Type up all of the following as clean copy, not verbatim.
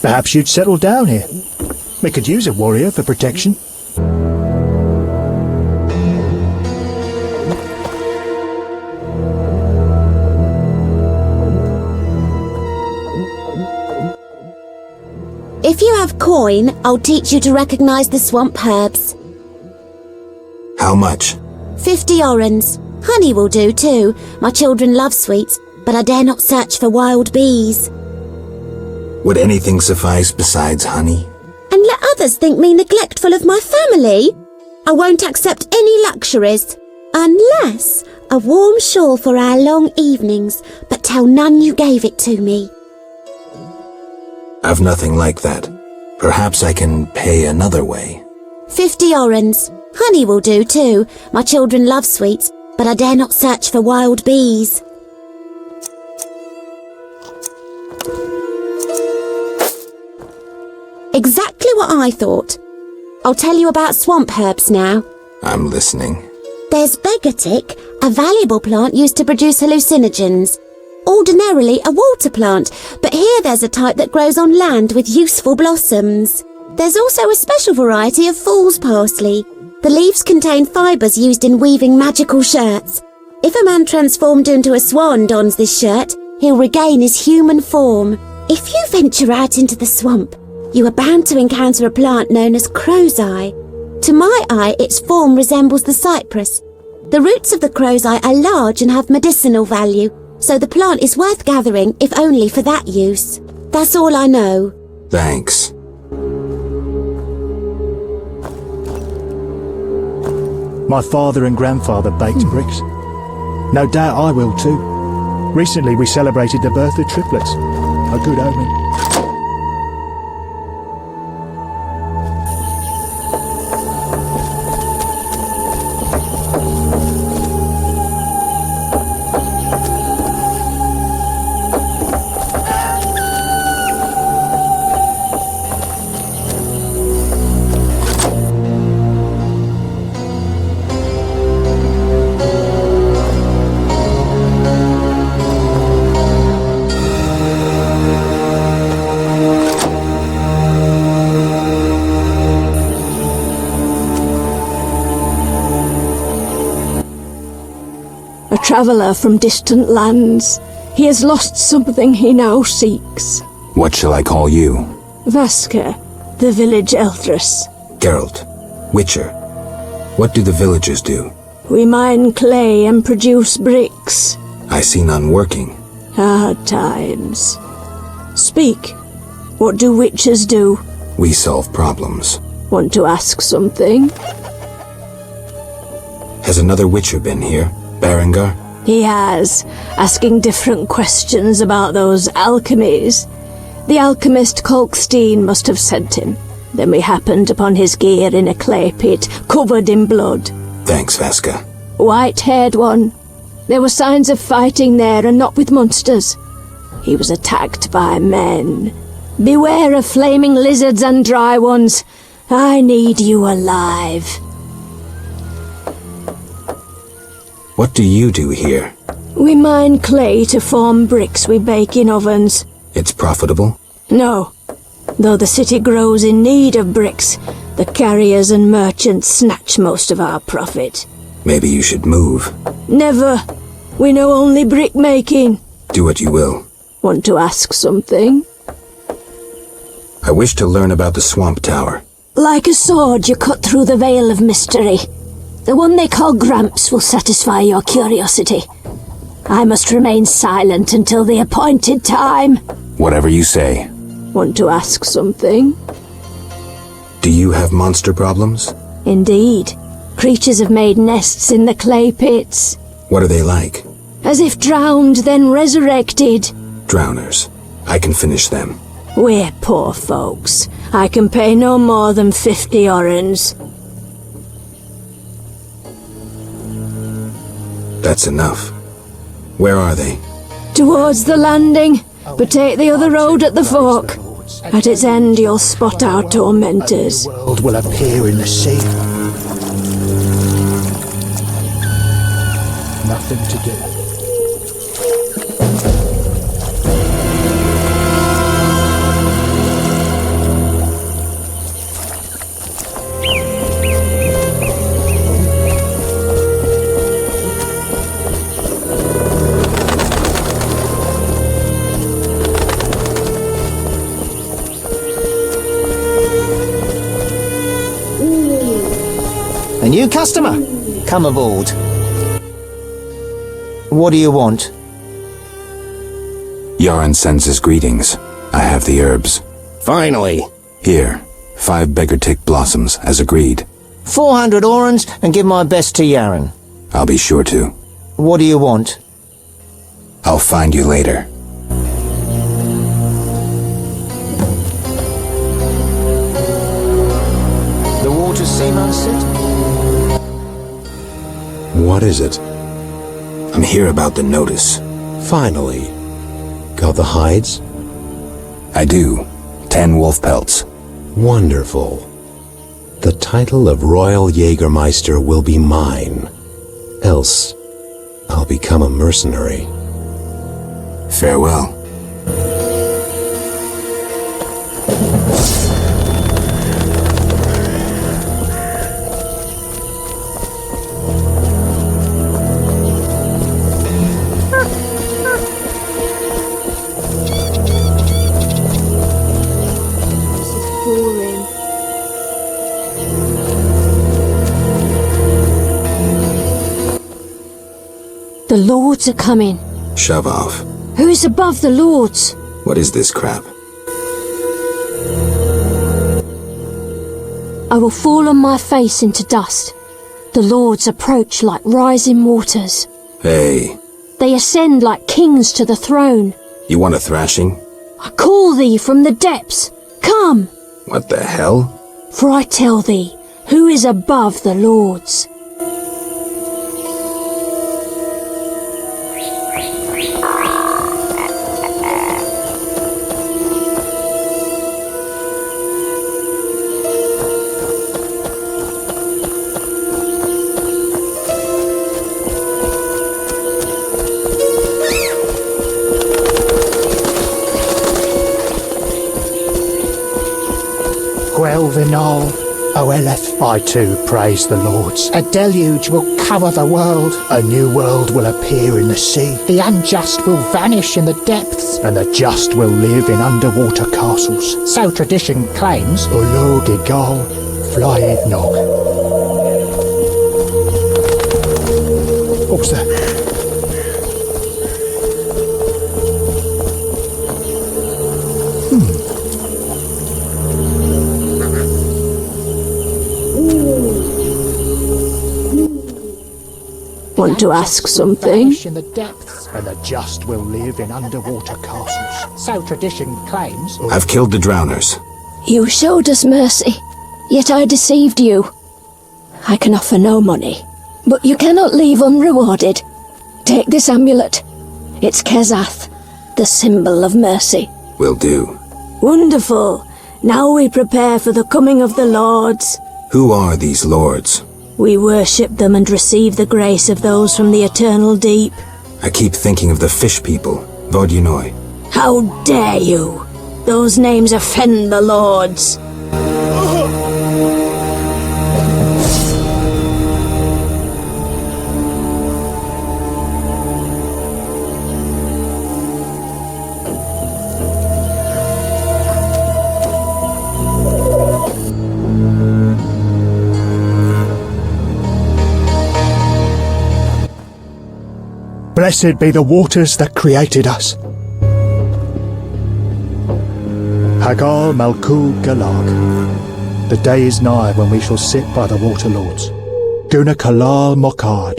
Perhaps you'd settle down here. We could use a warrior for protection. If you have coin, I'll teach you to recognize the swamp herbs. How much? 50 orens. Honey will do too. My children love sweets, but I dare not search for wild bees. Would anything suffice besides honey? And let others think me neglectful of my family? I won't accept any luxuries. Unless a warm shawl for our long evenings, but tell none you gave it to me. I've nothing like that. Perhaps I can pay another way. 50 orens. Honey will do too. My children love sweets, but I dare not search for wild bees. Exactly what I thought. I'll tell you about swamp herbs now. I'm listening. There's beggartick, a valuable plant used to produce hallucinogens. Ordinarily a water plant, but here there's a type that grows on land with useful blossoms. There's also a special variety of fool's parsley. The leaves contain fibres used in weaving magical shirts. If a man transformed into a swan dons this shirt, he'll regain his human form. If you venture out into the swamp, you are bound to encounter a plant known as crow's eye. To my eye, its form resembles the cypress. The roots of the crow's eye are large and have medicinal value, so the plant is worth gathering if only for that use. That's all I know. Thanks. My father and grandfather baked bricks. No doubt I will too. Recently we celebrated the birth of triplets. A good omen. Traveller from distant lands. He has lost something he now seeks. What shall I call you? Vaska, the village eldress. Geralt, Witcher. What do the villagers do? We mine clay and produce bricks. I see none working. Hard times. Speak. What do witchers do? We solve problems. Want to ask something? Has another Witcher been here? Berengar? He has, asking different questions about those alchemies. The alchemist Kalkstein must have sent him. Then we happened upon his gear in a clay pit, covered in blood. Thanks, Vaska. White-haired one. There were signs of fighting there, and not with monsters. He was attacked by men. Beware of flaming lizards and dry ones. I need you alive. What do you do here? We mine clay to form bricks we bake in ovens. It's profitable? No. Though the city grows in need of bricks, the carriers and merchants snatch most of our profit. Maybe you should move. Never. We know only brickmaking. Do what you will. Want to ask something? I wish to learn about the swamp tower. Like a sword, you cut through the veil of mystery. The one they call Gramps will satisfy your curiosity. I must remain silent until the appointed time. Whatever you say. Want to ask something? Do you have monster problems? Indeed. Creatures have made nests in the clay pits. What are they like? As if drowned, then resurrected. Drowners. I can finish them. We're poor folks. I can pay no more than 50 orens. That's enough. Where are they? Towards the landing, but take the other road at the fork. At its end, you'll spot our tormentors. The world will appear in the sea. Nothing to do. New customer, come aboard. What do you want? Yaren sends his greetings. I have the herbs. Finally. Here, 5 beggartick blossoms, as agreed. 400 orans and give my best to Yaren. I'll be sure to. What do you want? I'll find you later. The water's seaman sit? What is it? I'm here about the notice. Finally. Got the hides? I do. 10 wolf pelts. Wonderful. The title of Royal Jägermeister will be mine. Else, I'll become a mercenary. Farewell. The lords are coming. Shove off. Who's above the lords? What is this crap? I will fall on my face into dust. The lords approach like rising waters. Hey, They ascend like kings to the throne. you want a thrashing? I call thee from the depths. Come, What the hell? for I tell thee, who is above the lords? Vinol, Oeleth. I too praise the lords. A deluge will cover the world. A new world will appear in the sea. The unjust will vanish in the depths, and the just will live in underwater castles. So tradition claims. Olo de Gol, flyed nog. What's that? Want to ask something? Vanish in the depths, and the just will live in underwater castles. So tradition claims. I've killed the drowners. You showed us mercy, yet I deceived you. I can offer no money, but you cannot leave unrewarded. Take this amulet. It's Kezath, the symbol of mercy. Will do. Wonderful. Now we prepare for the coming of the lords. Who are these lords? We worship them and receive the grace of those from the eternal deep. I keep thinking of the fish people, Vodyanoi. How dare you? Those names offend the lords. Blessed be the waters that created us. Hagar Malkul Galag. The day is nigh when we shall sit by the water lords. Guna Kalal Mokard.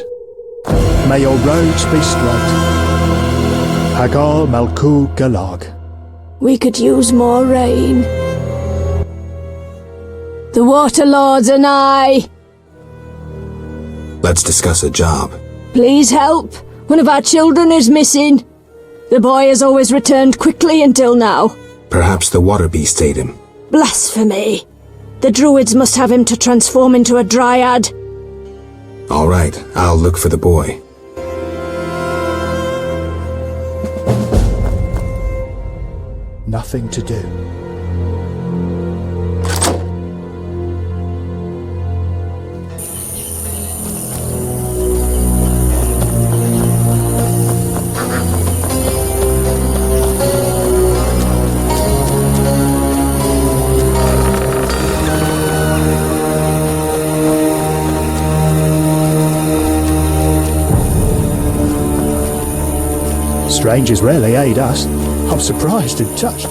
May your roads be straight. Hagar Malkul Galag. We could use more rain. The water lords are nigh. Let's discuss a job. Please help. One of our children is missing. The boy has always returned quickly until now. Perhaps the water beast ate him. Blasphemy. The Druids must have him to transform into a Dryad. All right, I'll look for the boy. Nothing to do. Strangers rarely aid us. I'm surprised and touched.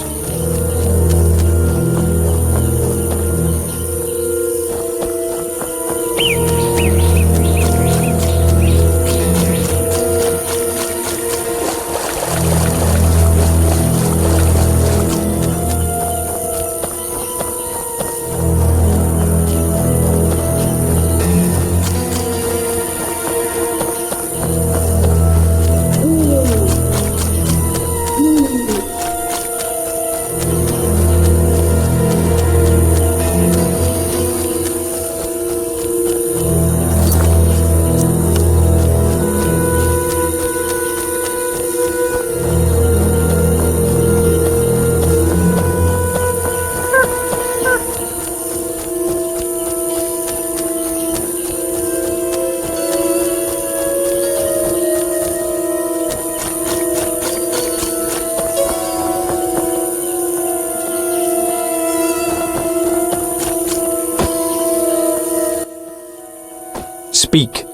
Speak.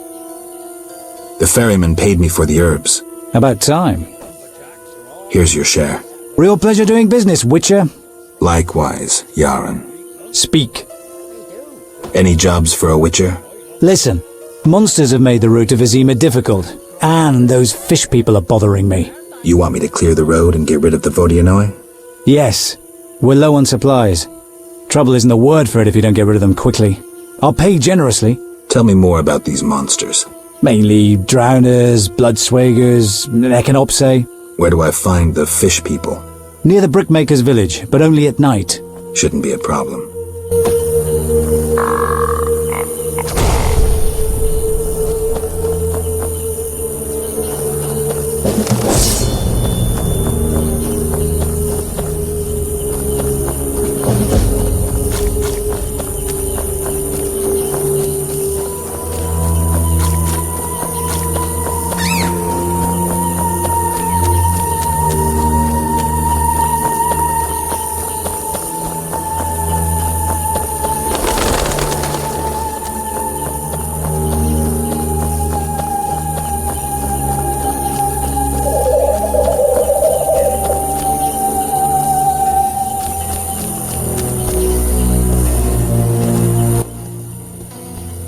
The ferryman paid me for the herbs. About time. Here's your share. Real pleasure doing business, Witcher. Likewise, Yaren. Speak. Any jobs for a witcher? Listen, monsters have made the route to Vizima difficult, and those fish people are bothering me. You want me to clear the road and get rid of the Vodyanoi? Yes, we're low on supplies. Trouble isn't the word for it if you don't get rid of them quickly. I'll pay generously. Tell me more about these monsters. Mainly drowners, bloodswagers, Echinopsae. Where do I find the fish people? Near the brickmakers' village, but only at night. Shouldn't be a problem.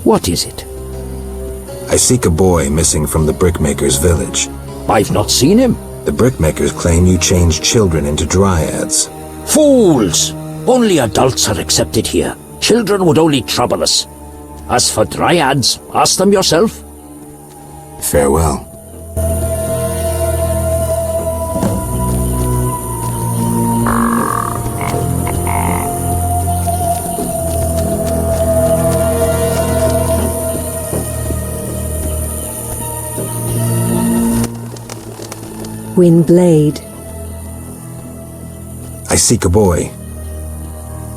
What is it? I seek a boy missing from the brickmakers' village. I've not seen him. The brickmakers claim you changed children into dryads. Fools! Only adults are accepted here. Children would only trouble us. As for dryads, ask them yourself. Farewell. Windblade. I seek a boy.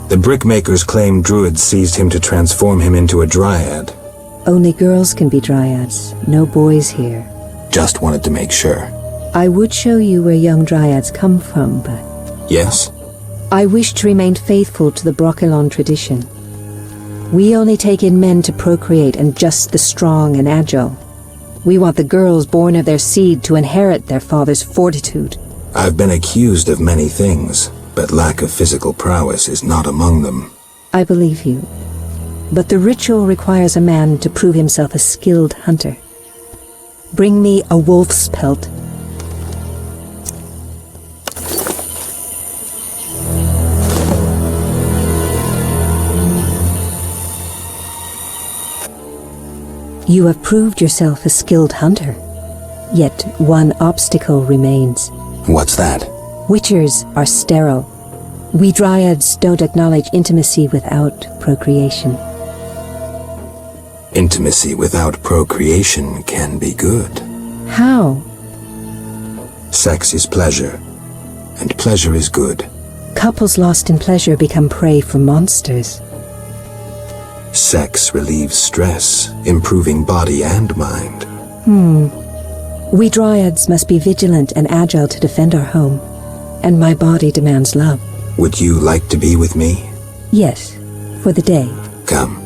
The brickmakers claim Druids seized him to transform him into a dryad. Only girls can be dryads, no boys here. Just wanted to make sure. I would show you where young dryads come from, but Yes? I wish to remain faithful to the Brokilon tradition. We only take in men to procreate and just the strong and agile. We want the girls born of their seed to inherit their father's fortitude. I've been accused of many things, but lack of physical prowess is not among them. I believe you. But the ritual requires a man to prove himself a skilled hunter. Bring me a wolf's pelt. You have proved yourself a skilled hunter. Yet one obstacle remains. What's that? Witchers are sterile. We dryads don't acknowledge intimacy without procreation. Intimacy without procreation can be good. How? Sex is pleasure, and pleasure is good. Couples lost in pleasure become prey for monsters. Sex relieves stress, improving body and mind. We dryads must be vigilant and agile to defend our home. And my body demands love. Would you like to be with me? Yes, for the day. Come.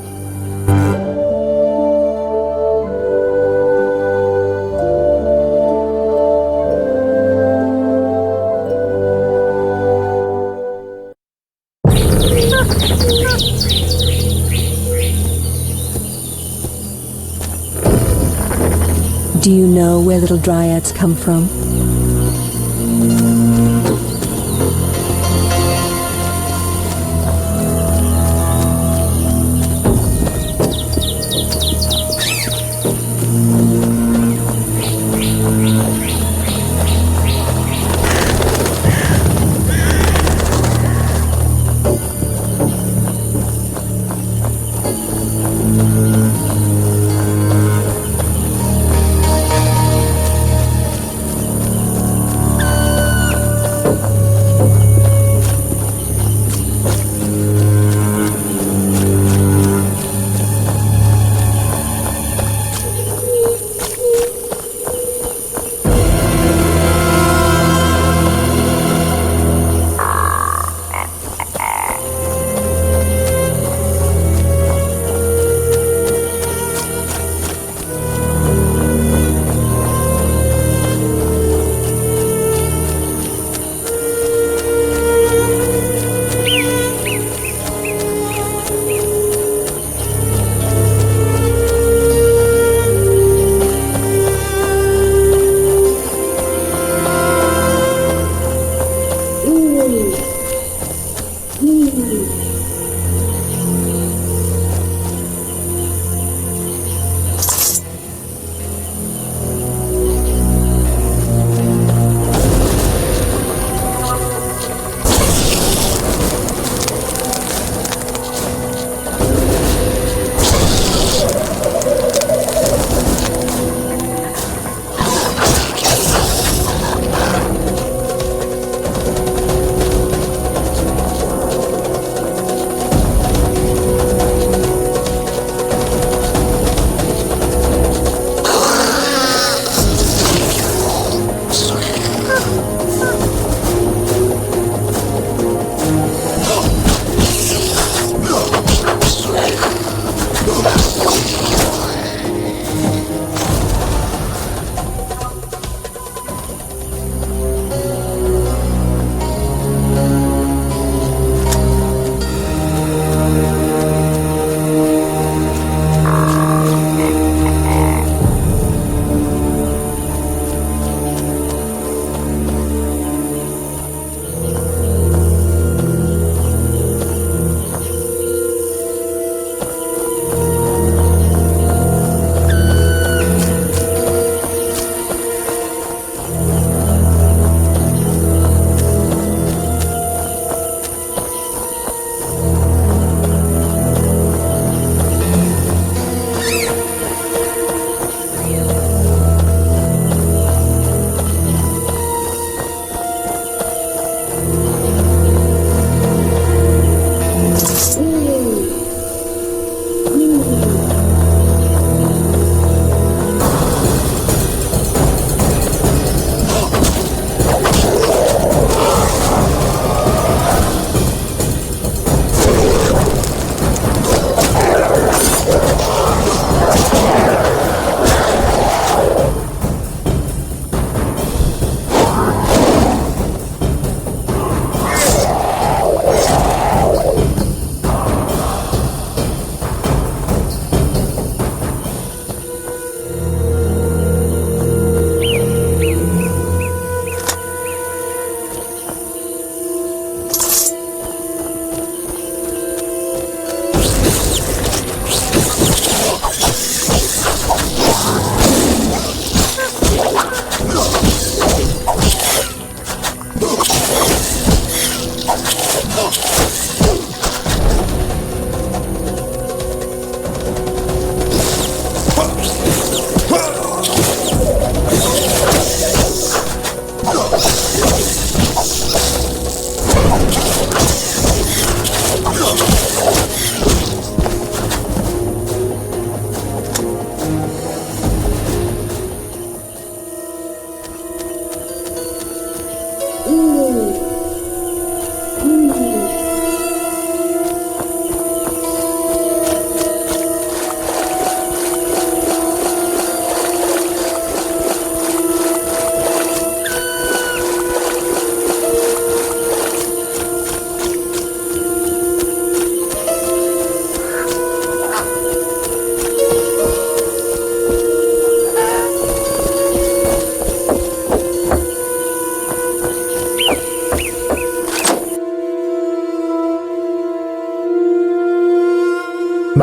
Do you know where little dryads come from?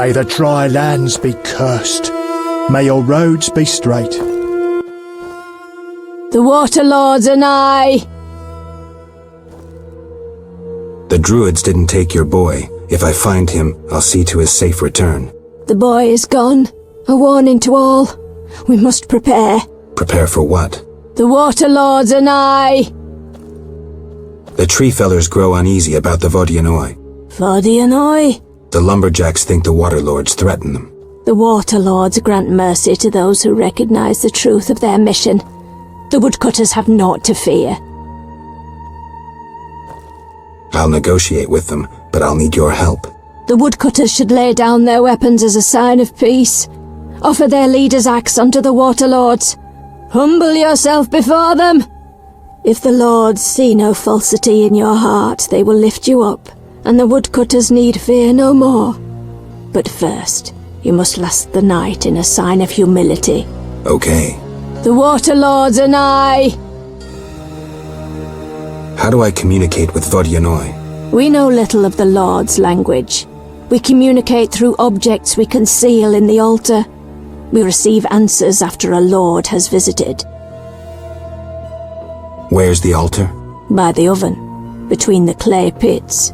May the dry lands be cursed. May your roads be straight. The water lords are nigh. The Druids didn't take your boy. If I find him, I'll see to his safe return. The boy is gone. A warning to all. We must prepare. Prepare for what? The water lords are nigh. The tree fellers grow uneasy about the Vodyanoi. Vodyanoi? The lumberjacks think the water lords threaten them. The water lords grant mercy to those who recognize the truth of their mission. The woodcutters have naught to fear. I'll negotiate with them, but I'll need your help. The woodcutters should lay down their weapons as a sign of peace. Offer their leader's axe unto the water lords. Humble yourself before them. If the lords see no falsity in your heart, they will lift you up, and the woodcutters need fear no more. But first, you must last the night in a sign of humility. Okay. The water lords are nigh. How do I communicate with Vodyanoi? We know little of the lord's language. We communicate through objects we conceal in the altar. We receive answers after a lord has visited. Where's the altar? By the oven, between the clay pits.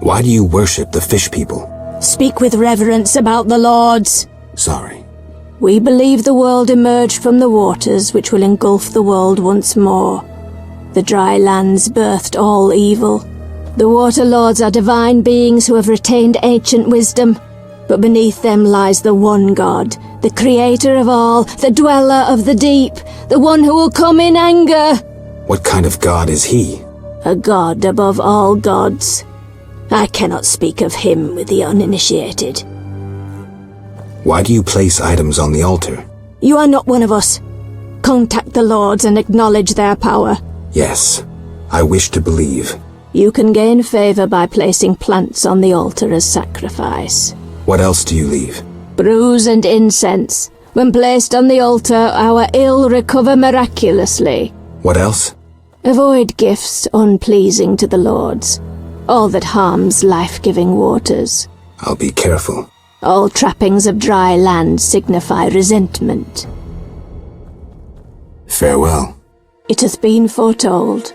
Why do you worship the fish people? Speak with reverence about the lords. Sorry. We believe the world emerged from the waters which will engulf the world once more. The dry lands birthed all evil. The water lords are divine beings who have retained ancient wisdom, but beneath them lies the one God, the creator of all, the dweller of the deep, the one who will come in anger. What kind of god is he? A god above all gods. I cannot speak of him with the uninitiated. Why do you place items on the altar? You are not one of us. Contact the lords and acknowledge their power. Yes, I wish to believe. You can gain favor by placing plants on the altar as sacrifice. What else do you leave? Brews and incense. When placed on the altar, our ill recover miraculously. What else? Avoid gifts unpleasing to the lords. All that harms life-giving waters. I'll be careful. All trappings of dry land signify resentment. Farewell. It hath been foretold.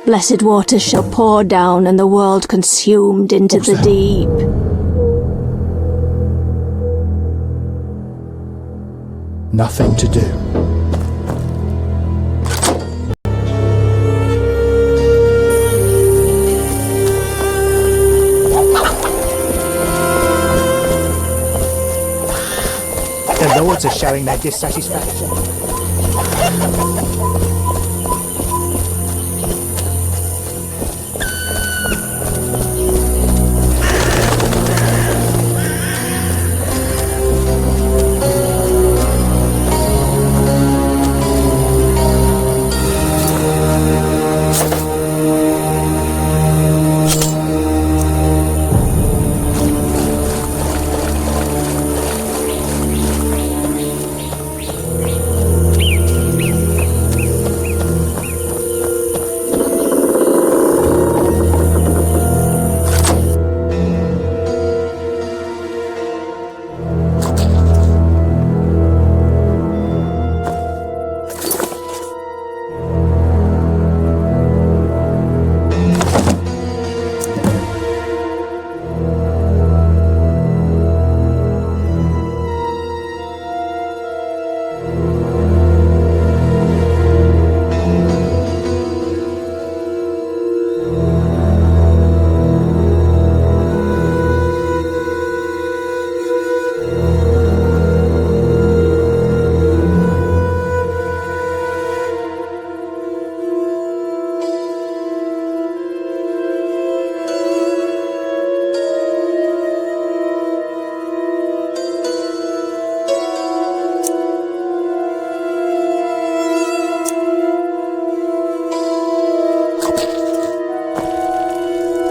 Blessed waters shall pour down and the world consumed into the deep. Nothing to do. The lords are showing their dissatisfaction.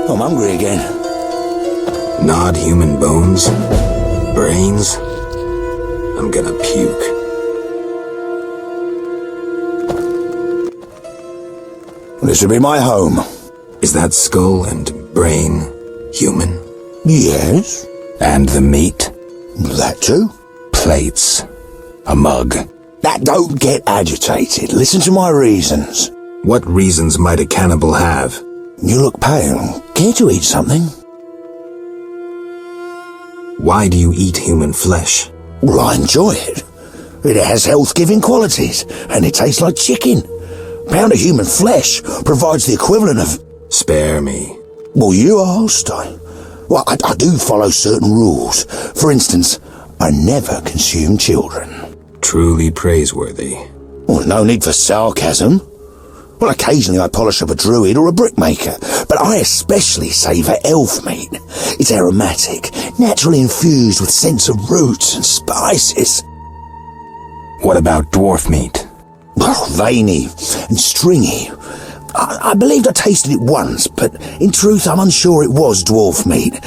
I'm hungry again. Gnawed human bones? Brains? I'm gonna puke. This will be my home. Is that skull and brain human? Yes. And the meat? That too? Plates. A mug. Now, don't get agitated. Listen to my reasons. What reasons might a cannibal have? You look pale. Care to eat something? Why do you eat human flesh? Well, I enjoy it. It has health-giving qualities, and it tastes like chicken. A pound of human flesh provides the equivalent of... Spare me. Well, you asked. I do follow certain rules. For instance, I never consume children. Truly praiseworthy. Well, no need for sarcasm. Well, occasionally I polish up a druid or a brickmaker, but I especially savour elf meat. It's aromatic, naturally infused with scents of roots and spices. What about dwarf meat? Well, veiny and stringy. I believed I tasted it once, but in truth I'm unsure it was dwarf meat.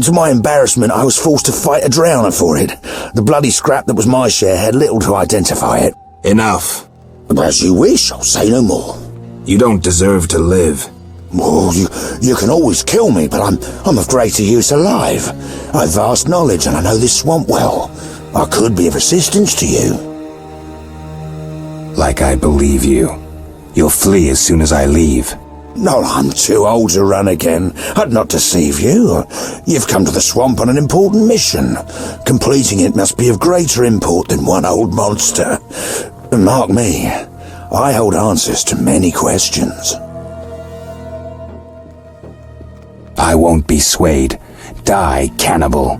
To my embarrassment, I was forced to fight a drowner for it. The bloody scrap that was my share had little to identify it. Enough. As you wish, I'll say no more. You don't deserve to live. Well, you can always kill me, but I'm of greater use alive. I've vast knowledge and I know this swamp well. I could be of assistance to you. Like I believe you. You'll flee as soon as I leave. No, I'm too old to run again. I'd not deceive you. You've come to the swamp on an important mission. Completing it must be of greater import than one old monster. Mark me, I hold answers to many questions. I won't be swayed. Die, cannibal.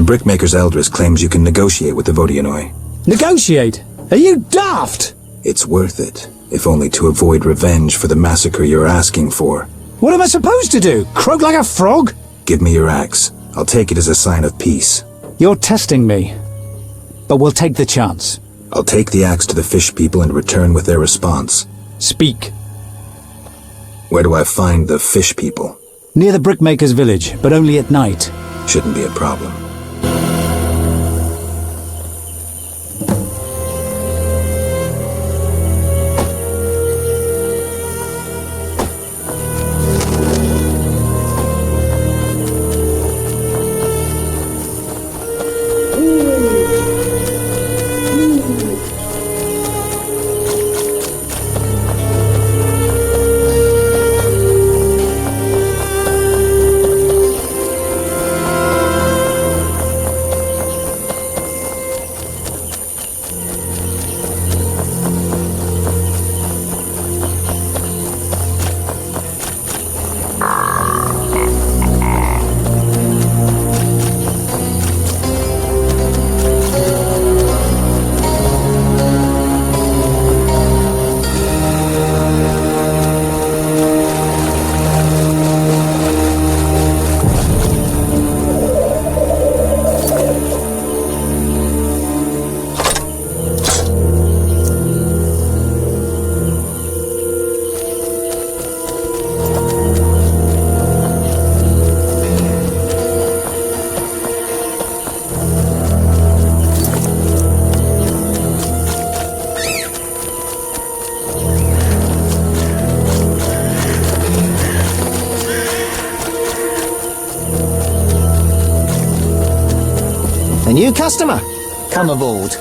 The brickmaker's eldress claims you can negotiate with the Vodyanoi. Negotiate? Are you daft? It's worth it, if only to avoid revenge for the massacre you're asking for. What am I supposed to do? Croak like a frog? Give me your axe. I'll take it as a sign of peace. You're testing me. But we'll take the chance. I'll take the axe to the fish people and return with their response. Speak. Where do I find the fish people? Near the brickmaker's village, but only at night. Shouldn't be a problem. A new customer. Come aboard.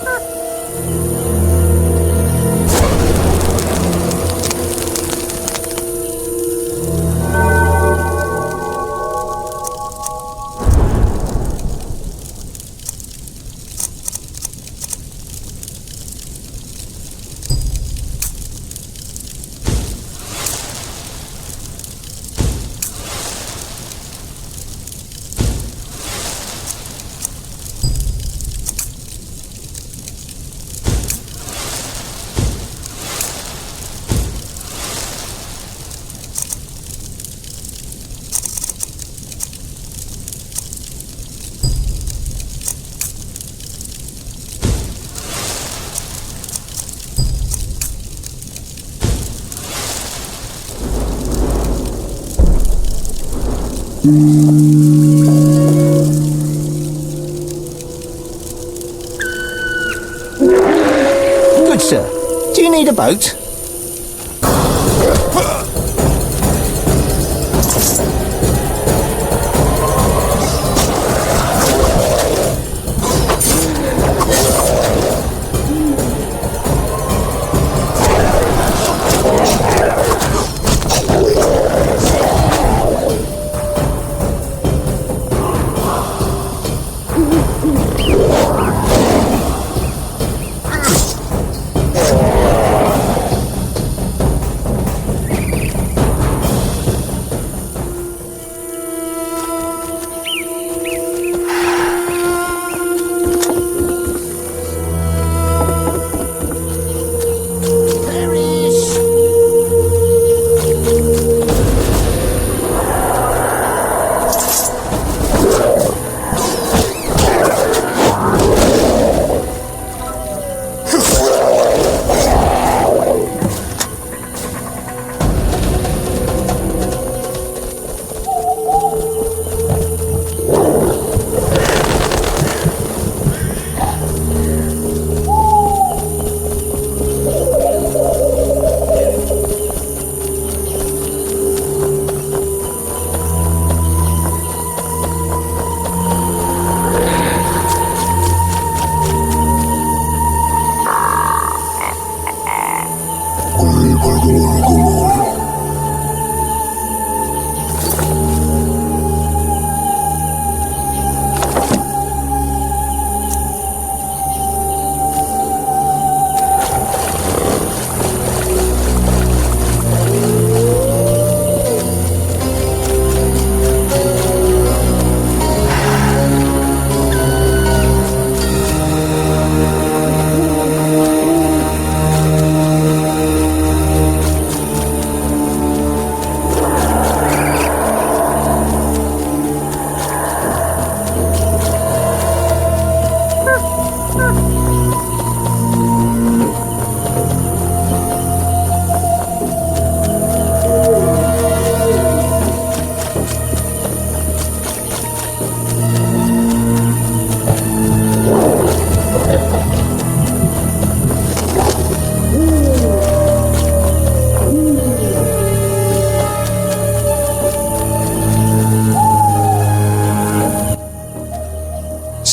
Good sir. Do you need a boat?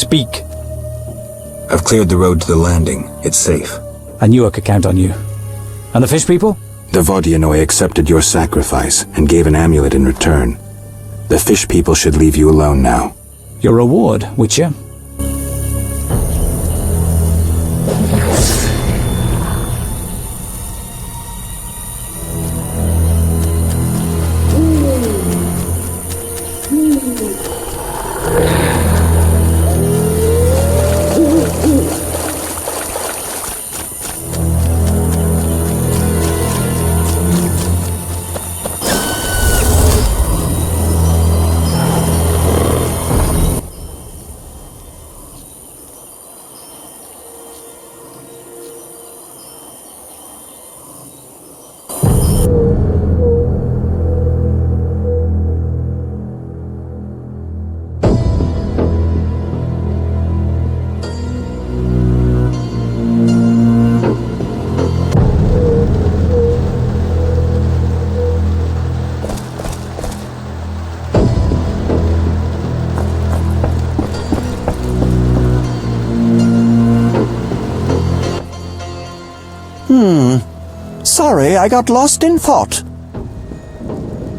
Speak. I've cleared the road to the landing. It's safe. I knew I could count on you. And the fish people? The Vodyanoi accepted your sacrifice and gave an amulet in return. The fish people should leave you alone now. Your reward, Witcher. Sorry, I got lost in thought.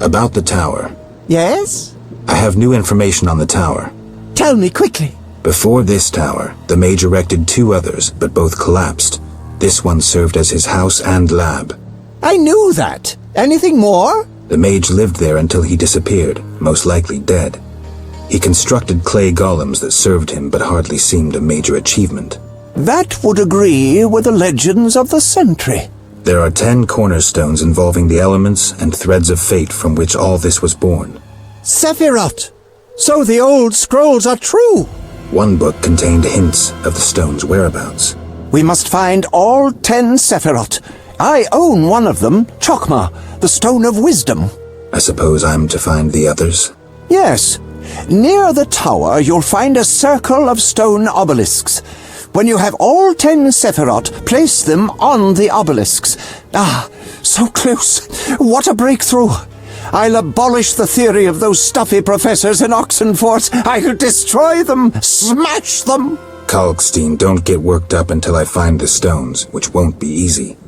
About the tower. Yes? I have new information on the tower. Tell me quickly. Before this tower, the mage erected 2 others, but both collapsed. This one served as his house and lab. I knew that. Anything more? The mage lived there until he disappeared, most likely dead. He constructed clay golems that served him but hardly seemed a major achievement. That would agree with the legends of the century. There are 10 cornerstones involving the elements and threads of fate from which all this was born. Sephiroth! So the old scrolls are true! One book contained hints of the stone's whereabouts. We must find all 10 Sephiroth. I own one of them, Chokmah, the Stone of Wisdom. I suppose I'm to find the others? Yes. Near the tower, you'll find a circle of stone obelisks. When you have all 10 Sephiroth, place them on the obelisks. Ah, so close. What a breakthrough. I'll abolish the theory of those stuffy professors in Oxenfort. I'll destroy them, smash them. Kalkstein, don't get worked up until I find the stones, which won't be easy.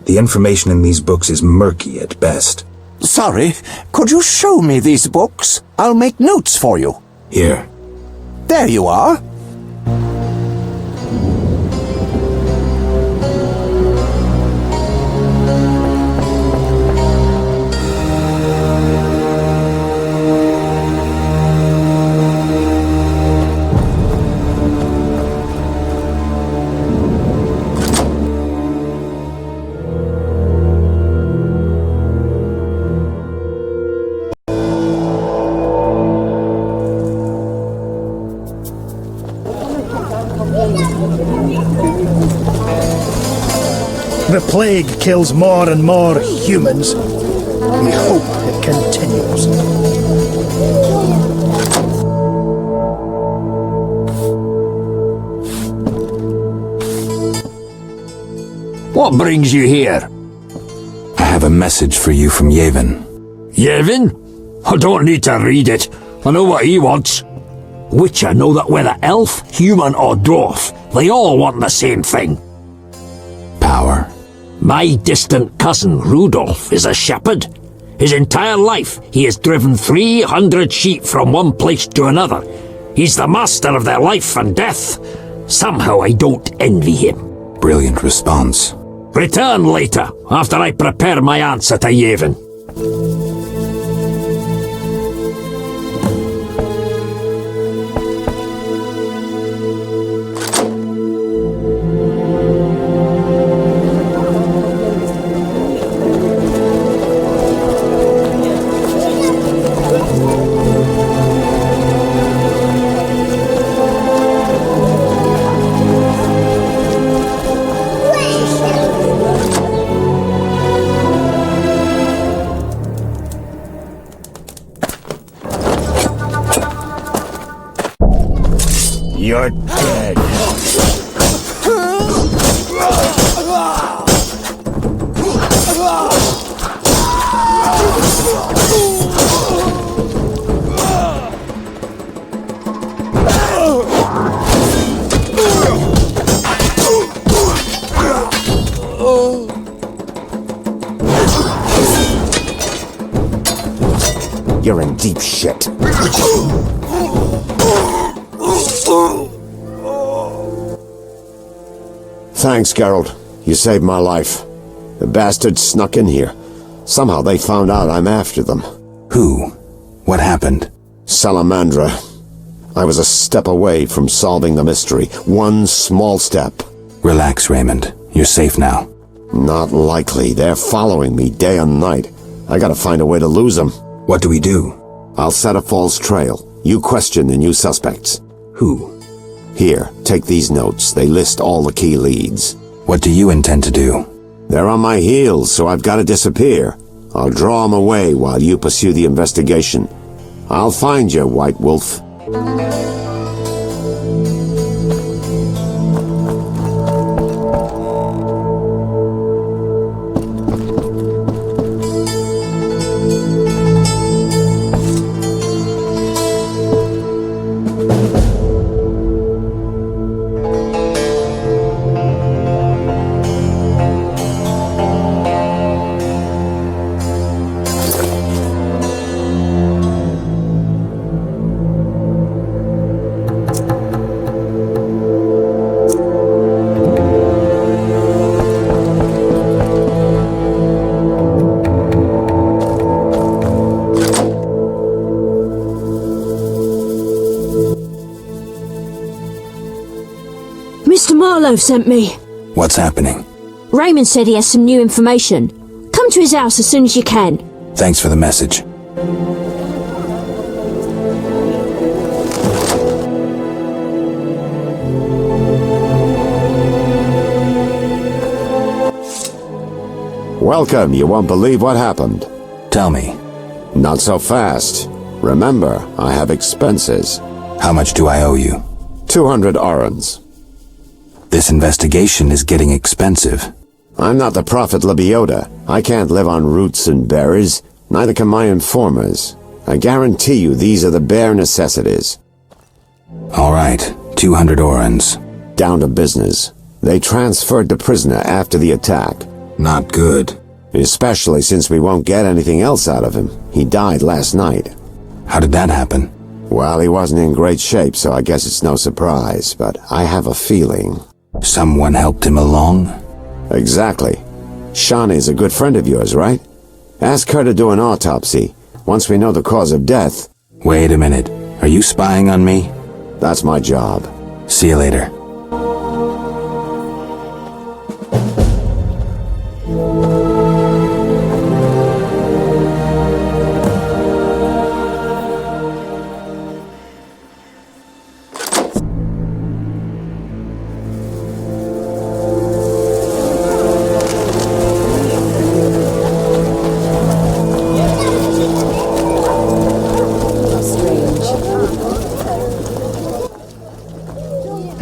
The information in these books is murky at best. Sorry, could you show me these books? I'll make notes for you. Here. There you are. The plague kills more and more humans. We hope it continues. What brings you here? I have a message for you from Yaevinn. Yaevinn? I don't need to read it. I know what he wants. Witcher know that whether elf, human or dwarf, they all want the same thing. Power. My distant cousin, Rudolph, is a shepherd. His entire life, he has driven 300 sheep from one place to another. He's the master of their life and death. Somehow I don't envy him. Brilliant response. Return later, after I prepare my answer to Yaevinn. You're dead. shit. Thanks, Geralt. You saved my life. The bastards snuck in here. Somehow they found out I'm after them. Who? What happened? Salamandra. I was a step away from solving the mystery. One small step. Relax, Raymond. You're safe now. Not likely. They're following me day and night. I gotta find a way to lose them. What do we do? I'll set a false trail. You question the new suspects. Who? Here, take these notes. They list all the key leads. What do you intend to do? They're on my heels, so I've got to disappear. I'll draw them away while you pursue the investigation. I'll find you, White Wolf. Mr. Maarloewe sent me. What's happening? Raymond said he has some new information. Come to his house as soon as you can. Thanks for the message. Welcome. You won't believe what happened. Tell me. Not so fast. Remember, I have expenses. How much do I owe you? 200 orens. This investigation is getting expensive. I'm not the Prophet Lebioda. I can't live on roots and berries. Neither can my informers. I guarantee you these are the bare necessities. All right, 200 orens. Down to business. They transferred the prisoner after the attack. Not good. Especially since we won't get anything else out of him. He died last night. How did that happen? Well, he wasn't in great shape, so I guess it's no surprise, but I have a feeling. Someone helped him along? Exactly. Shani's a good friend of yours, right? Ask her to do an autopsy, once we know the cause of death. Wait a minute. Are you spying on me? That's my job. See you later.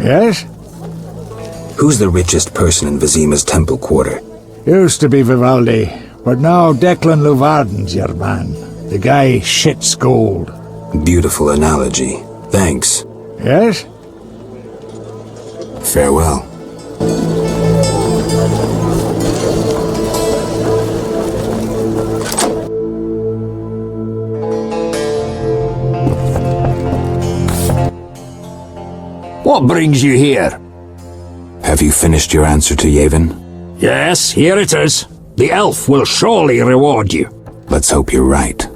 Yes? Who's the richest person in Vizima's temple quarter? Used to be Vivaldi, but now Declan Luvarden's your man. The guy shits gold. Beautiful analogy. Thanks. Yes? Farewell. What brings you here? Have you finished your answer to Yaevinn? Yes, here it is. The elf will surely reward you. Let's hope you're right.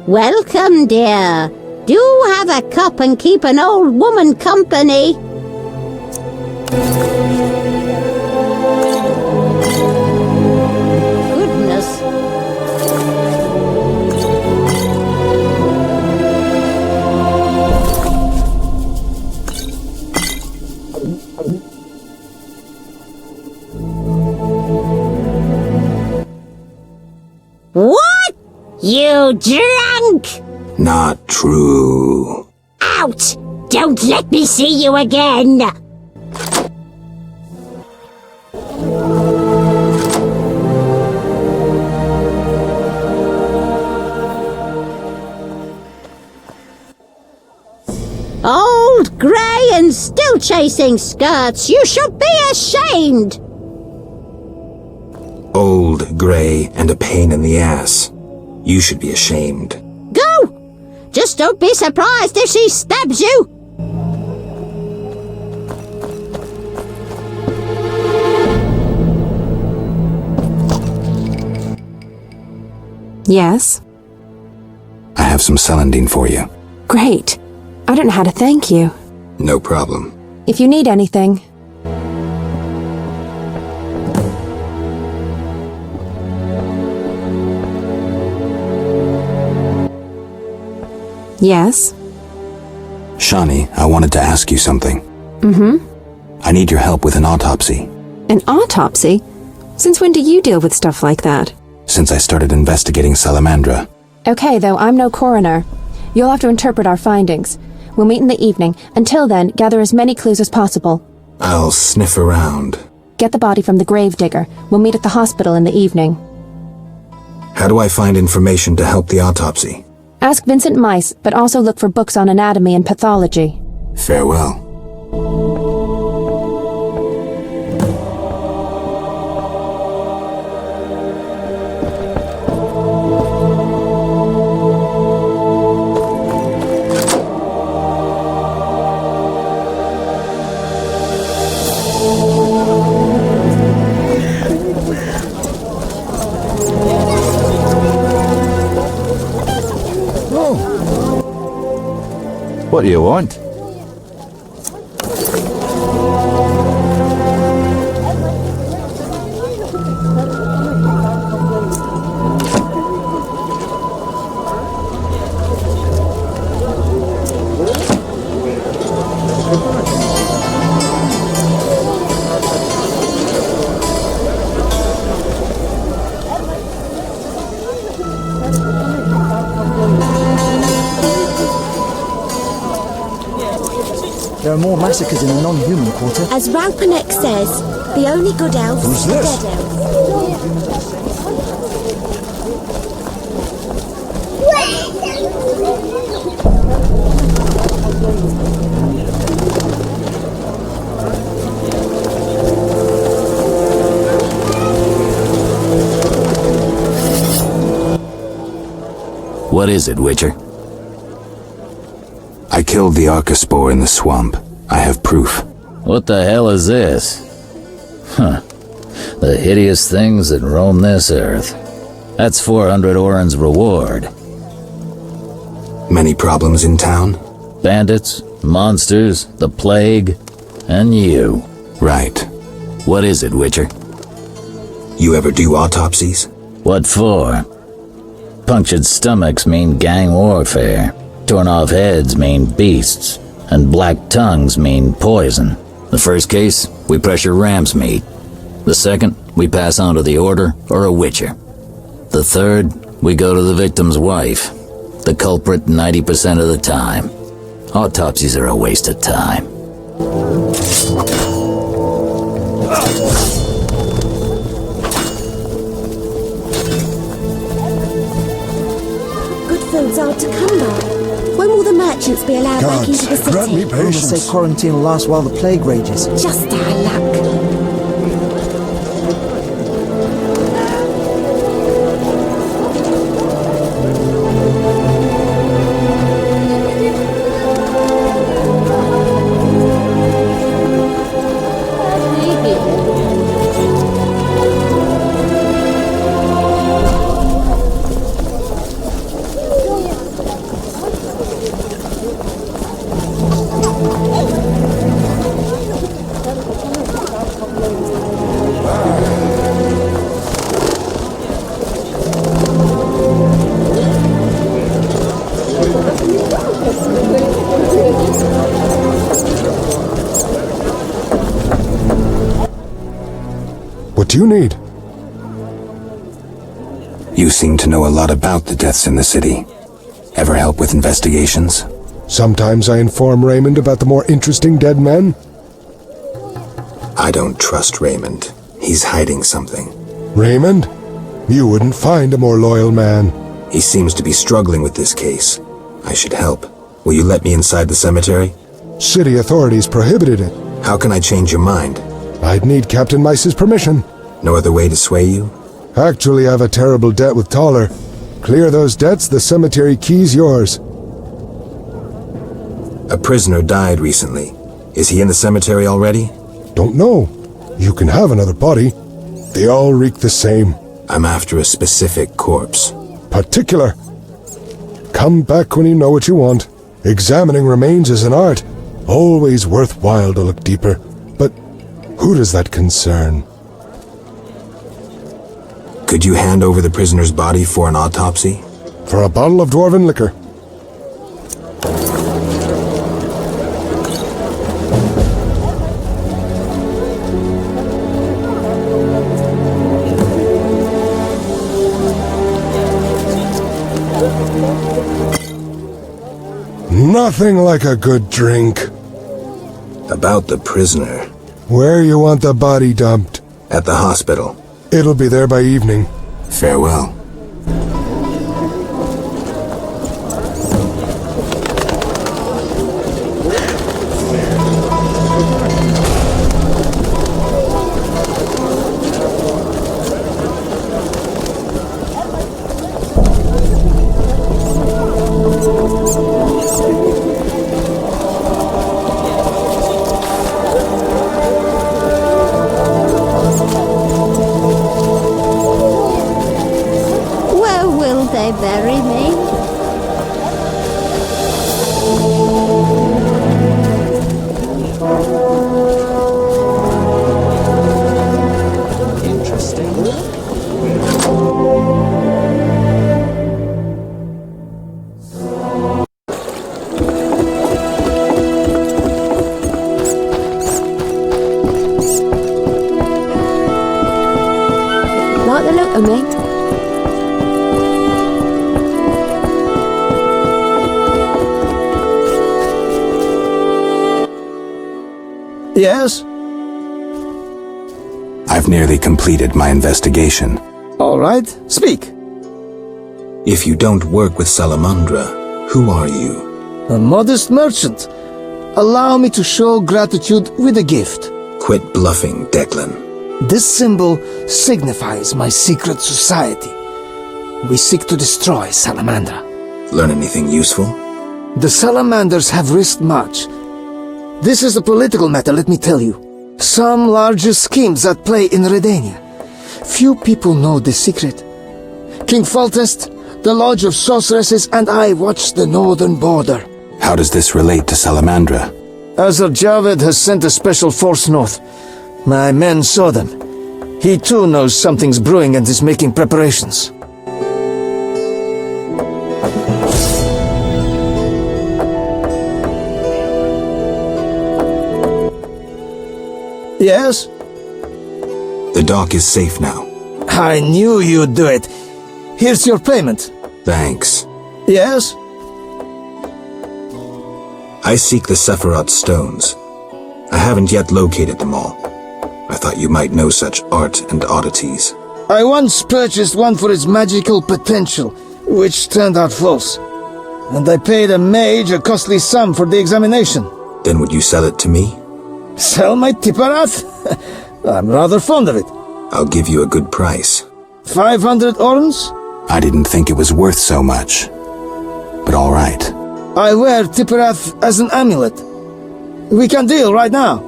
Welcome, dear. Do have a cup and keep an old woman company. Goodness. What? You drunk? Not true. Out! Don't let me see you again! chasing skirts! You should be ashamed! Old, grey, and a pain in the ass. You should be ashamed. Go! Just don't be surprised if she stabs you! Yes? I have some celandine for you. Great. I don't know how to thank you. No problem. If you need anything. Yes? Shani, I wanted to ask you something. Mm-hmm. I need your help with an autopsy. An autopsy? Since when do you deal with stuff like that? Since I started investigating Salamandra. Okay, though, I'm no coroner. You'll have to interpret our findings. We'll meet in the evening. Until then, gather as many clues as possible. I'll sniff around. Get the body from the gravedigger. We'll meet at the hospital in the evening. How do I find information to help the autopsy? Ask Vincent Meis, but also look for books on anatomy and pathology. Farewell. What do you want? There are more massacres in the non-human quarter. As Raupanek says, the only good elves Who's are this? dead elves. What is it, Witcher? I killed the Arcaspore in the swamp. I have proof. What the hell is this? Huh. The hideous things that roam this earth. That's 400 Oren's reward. Many problems in town? Bandits, monsters, the plague, and you. Right. What is it, Witcher? You ever do autopsies? What for? Punctured stomachs mean gang warfare. Torn off heads mean beasts. And black tongues mean poison. The first case, we pressure ram's meat. The second, we pass on to the Order or a Witcher. The third, we go to the victim's wife. The culprit 90% of the time. Autopsies are a waste of time. Good food's hard to come by. When will the merchants be allowed back into the city? Grant me patience. Rumors say quarantine will last while the plague rages. Just our luck. What do you need? You seem to know a lot about the deaths in the city. Ever help with investigations? Sometimes I inform Raymond about the more interesting dead men. I don't trust Raymond. He's hiding something. Raymond? You wouldn't find a more loyal man. He seems to be struggling with this case. I should help. Will you let me inside the cemetery? City authorities prohibited it. How can I change your mind? I'd need Captain Meis's permission. No other way to sway you? Actually, I have a terrible debt with Taller. Clear those debts, the cemetery key's yours. A prisoner died recently. Is he in the cemetery already? Don't know. You can have another body. They all reek the same. I'm after a specific corpse. Particular. Come back when you know what you want. Examining remains is an art. Always worthwhile to look deeper. But who does that concern? Could you hand over the prisoner's body for an autopsy? For a bottle of dwarven liquor. Nothing like a good drink. About the prisoner. Where you want the body dumped? At the hospital. It'll be there by evening. Farewell. Yes? I've nearly completed my investigation. All right, speak. If you don't work with Salamandra, who are you? A modest merchant. Allow me to show gratitude with a gift. Quit bluffing, Declan. This symbol signifies my secret society. We seek to destroy Salamandra. Learn anything useful? The Salamanders have risked much. This is a political matter, let me tell you. Some larger schemes at play in Redania. Few people know the secret. King Foltest, the Lodge of Sorceresses, and I watch the northern border. How does this relate to Salamandra? Azar Javed has sent a special force north. My men saw them. He too knows something's brewing and is making preparations. Yes? The dock is safe now. I knew you'd do it. Here's your payment. Thanks. Yes? I seek the Sephiroth stones. I haven't yet located them all. I thought you might know such art and oddities. I once purchased one for its magical potential, which turned out false. And I paid a mage a costly sum for the examination. Then would you sell it to me? Sell my Tipparath? I'm rather fond of it. I'll give you a good price. 500 orns? I didn't think it was worth so much. But all right. I wear Tipparath as an amulet. We can deal right now.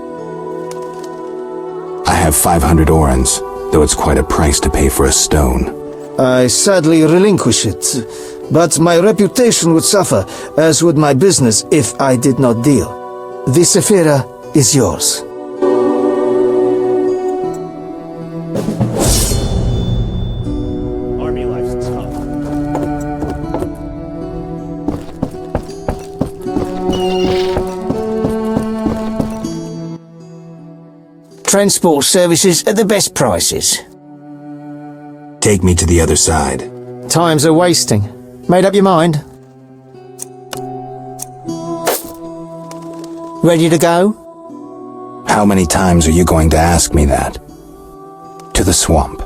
I have 500 orns, though it's quite a price to pay for a stone. I sadly relinquish it, but my reputation would suffer, as would my business if I did not deal. The Sephira is yours. Army license copy. Transport services at the best prices. Take me to the other side. Times are wasting. Made up your mind? Ready to go? How many times are you going to ask me that? To the swamp.